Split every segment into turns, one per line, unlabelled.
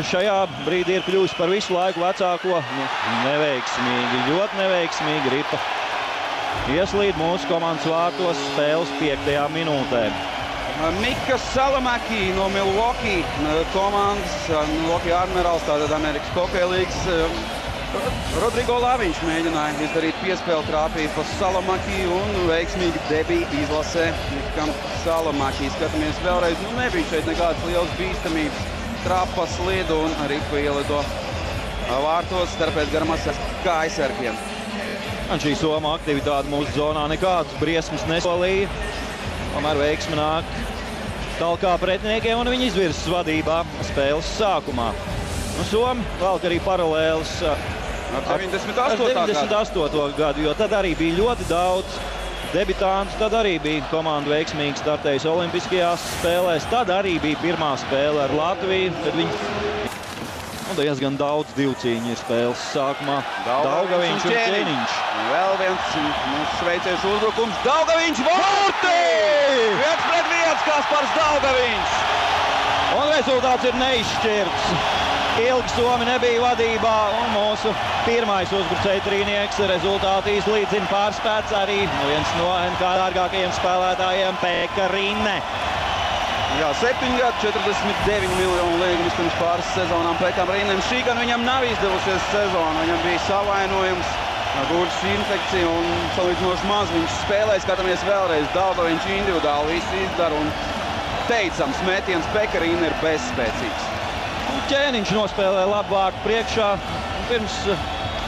šajā brīdī ir kļuvis par visu laiku vecāko. Neveiksmīgi, ļoti neveiksmīgi ripa. Ieslīd mūsu komandas vārtos spēles 5. minūtē.
Mika Salamäki no Milwaukee komandas, Milwaukee Admirals, tātad Amerikas hokeja līgas. Rodrigo Laviņš mēģināja izdarīt piespēli, trāpīja pa Salamäki un veiksmīgi debīta izlasē Mikam Salamäki. Skatāmies vēlreiz, nebija šeit nekādas lielas bīstamības. Trapa slid un ripa ielido vārtos starpēc Garmasas kājsargiem.
Un šī Soma aktivitāte mūsu zonā nekādas briesmas nesolīja. Tomēr veiksme nāk talkā pretiniekiem un viņi izvirsas vadībā spēles sākumā. Somi velk arī paralēlis
ar 98.
gadu, jo tad arī bija ļoti daudz debitantu, tad arī bija komanda veiksmīgi startējusi olimpiskajās spēlēs, tad arī bija pirmā spēle ar Latviju, kad viņi diezgan daudz divcīņu ir spēles sākumā. Daugaviņš un Ķēniņš.
Vēl viens mūsu šveiciešu uzbrukums. Daugaviņš vārti! 1-1 Kaspars Daugaviņš.
Un rezultāts ir neizšķirts. Ilgi Somi nebija vadībā un mūsu pirmais uzbrucēja trīnieks rezultātu izlīdzina pārspēts arī viens no NK dārgākajiem spēlētājiem Pekka Rinne.
Jā, 7 gadu, 49 miljonu līgumus pirms pāris sezonām Pekkam Rinnem. Šī gan viņam nav izdevusies sezona, viņam bija savainojums, gurķis infekcija un salīdzinoši maz viņš spēlē. Skatāmies vēlreiz, Daugaviņš individuāli visu izdara un teicams metiens Pekka Rinne ir bezspēcīgs.
Ķēniņš nospēlē labu vārtu priekšā. Pirms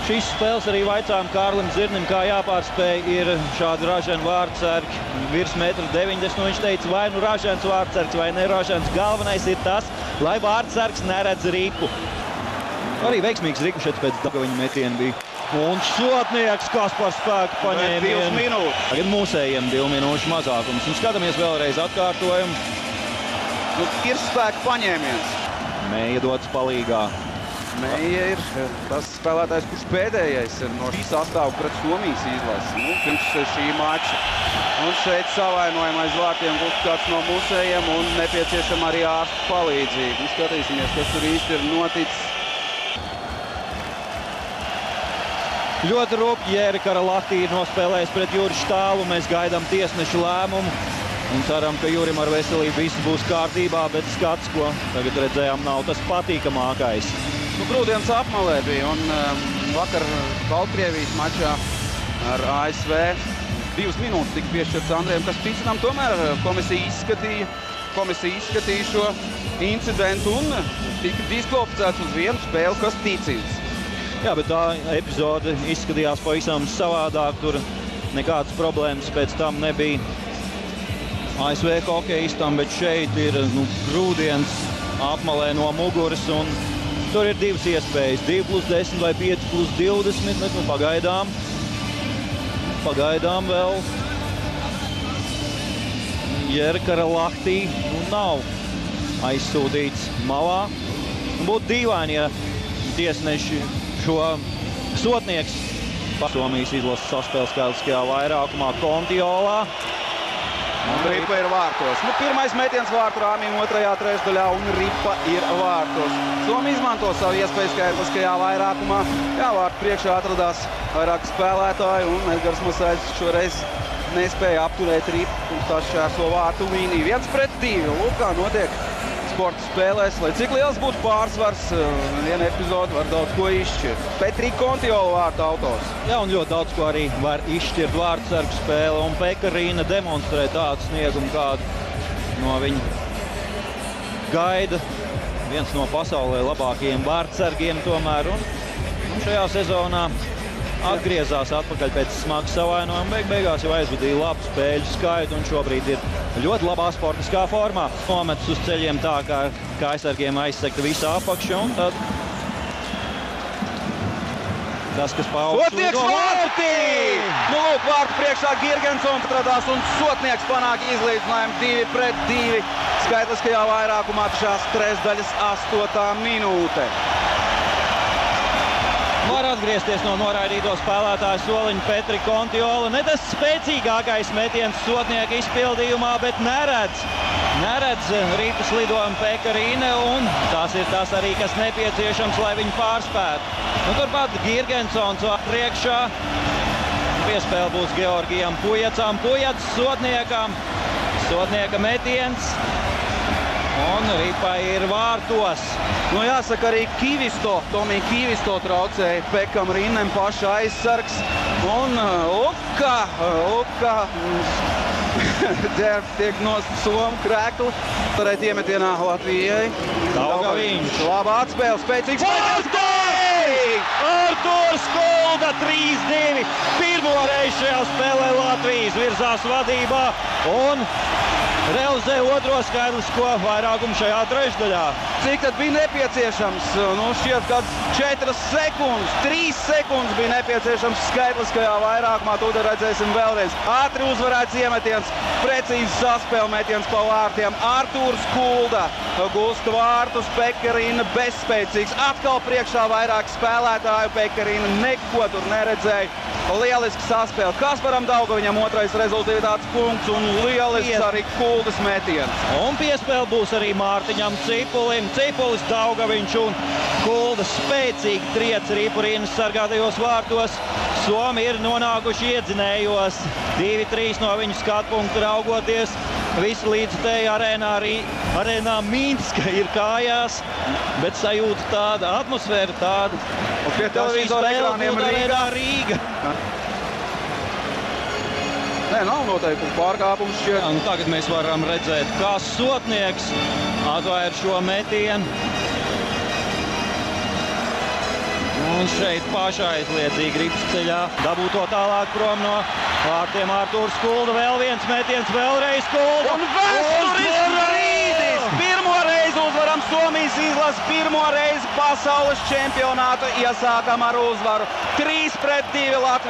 šīs spēles arī vaicājām Kārlim Zirnim, kā jāpārspēj ir šādi raženi vārtsargi virs 1,90 m. Viņš teica, vai nu ražens vārtsargs vai ne ražens. Galvenais ir tas, lai vārtsargs neredz ripu. Arī veiksmīgs rikušets pēc Daugaviņa metiena bija. Un Sotnieks Kaspars spēku paņēmienu.
2 minūtes.
Tagad mūsējiem 2 minūšu mazākums. Un skatāmies vēlreiz atkārtojumu.
Ir spēku paņēmiens.
Mēja dodas palīgā.
Mēja ir tas spēlētājs, kurš pēdējais ir no šī sastāvu pret Somijas izlasi. Pirms šī mača. Un šeit savainojam aiz vārtiem būs kāds no mūsējiem un nepieciešama arī ārstu palīdzību. Skatīsimies, kas tur īsti ir noticis.
Ļoti rupji Jēra Karalahtī ir nospēlējis pret Juri Štālu. Mēs gaidām tiesnešu lēmumu. Un ceram, ka Jurim ar veselību viss būs kārtībā, bet skats, ko tagad redzējām, nav tas patīkamākais.
Grūdienas apmalē bija un vakar Baltkrievijas mačā ar ASV 2 minūtes tika piešķirts Andrejam Kaspīcinam. Tomēr komisija izskatīja šo incidentu un tika diskvalificēts uz vienu spēli, kas ticīgs.
Jā, bet tā epizode izskatījās pavisam savādāk. Tur nekādas problēmas pēc tam nebija ASV hokeistam, bet šeit ir grūdienas apmalē no muguras. Un tur ir divas iespējas, 2+10 vai 5+20, bet pagaidām vēl Jēra Karalahtī nav aizsūtīts malā. Būtu dīvaini, ja tiesneši šo Sotnieks Somijas izlases saspēles skaitliskajā vairākumā Kontiolā.
Un ripa ir vārtos. Pirmais metiens vārtu rāmīm 2. trešdaļā un ripa ir vārtos. Somija izmanto savu iespēju skaitliskajā vairākumā. Jā, vārtu priekšā atradās vairāk spēlētāji un Edgars Masaitis šoreiz nespēja apturēt ripu un tas šķērso vārtu līniju. 1-2. Lūk, kā notiek sporta spēlēs. Lai cik liels būtu pārsvars, viena epizode var daudz ko izšķirt. Petri Kontiola vārtu autors.
Jā, un ļoti daudz ko arī var izšķirt vārtsargu spēle. Un Pekka Rinne demonstrē tādu sniegumu, kādu no viņa gaida. Viens no pasaulē labākajiem vārtsargiem tomēr. Un šajā sezonā atgriezās atpakaļ pēc smagas savainojuma. Beigās jau aizvadīja labu spēļu skaitu un šobrīd ir ļoti labā sportiskā formā. Nometas uz ceļiem tā, kā aizsargiem aizsekta visa apakša un tad tas, kas paaugs.
Sotnieks vārti! Lūk, vārtu priekšā Girgensons atradās un Sotnieks panāk izlīdzinājumu 2-2 skaitliskajā vairākumā šās trešdaļas 8. minūte.
Var atgriezties no noraidīto spēlētāju soliņa Petri Kontiola. Ne tas spēcīgākais metiens Sotnieka izpildījumā, bet neredz neredz ripas lidojumu Pekarīne, un tas ir tas arī, kas nepieciešams, lai viņi pārspētu. Nu, turpat Girgensons priekšā. Piespēle būs Georgijam Pujacam. Pujats sodniekam. Sodnieka metiens. Un ripa ir vārtos.
Nu, jāsaka, arī Tomija Kīvisto traucēja Pekam Rīnem paša aizsargs. Un Uka tiek nost somu krekli. Turēt iemetienā Latvijai.
Daugaviņš.
Labā atspēle, spēcīgs
Arturs Kulda 3-2. Pirmo reizi šajā spēlē Latvijas virzās vadībā un realizē otro skaitlisko vairākumu šajā trešdaļā.
Cik tad bija nepieciešams? Nu, šķiet, kad 4 sekundes, 3 sekundes bija nepieciešams skaitliskajā vairākumā. Tūdaļ redzēsim vēlreiz. Ātri uzvarēts iemetiens, precīzi saspēle metiens pa vārtiem. Arturs Kulda gulsta vārtus, Pekarīne bezspēcīgs. Atkal priekšā vairāk spēlētāju, Pekarīne neko tur neredzēja. Lieliski saspēle. Kasparam Daugaviņam otrais rezultāts punkts un lielisks arī Kuldas metiens.
Un piespēle būs arī Mārtiņam Cipulim. Cipulis, Daugaviņš un Kulda spēcīgi triec Riparīnas sargātajos vārtos. Somi ir nonākuši iedzinējos. 2-3 no viņu skatpunktu raugoties. Visi līdzutēji arēnā Minska ir kājās, bet sajūta tāda, atmosfēra tāda.
Un pie televīzora ekrāniem
Rīga.
Nē, nav noteikti pārkāpums šķiet.
Nu, tagad mēs varam redzēt, kā sotnieks atvair šo metienu. Un šeit pašaizliedzīgi ripas ceļā dabūto tālāk prom no vārtiem Arturs Kulda. Vēl viens metiens, vēlreiz Kulda.
Un vēsturisks brīdis! Pirmo reizi uzvaram Somijas izlasi, pirmo reizi pasaules čempionātu iesākam ar uzvaru. 3-2 Latvijas.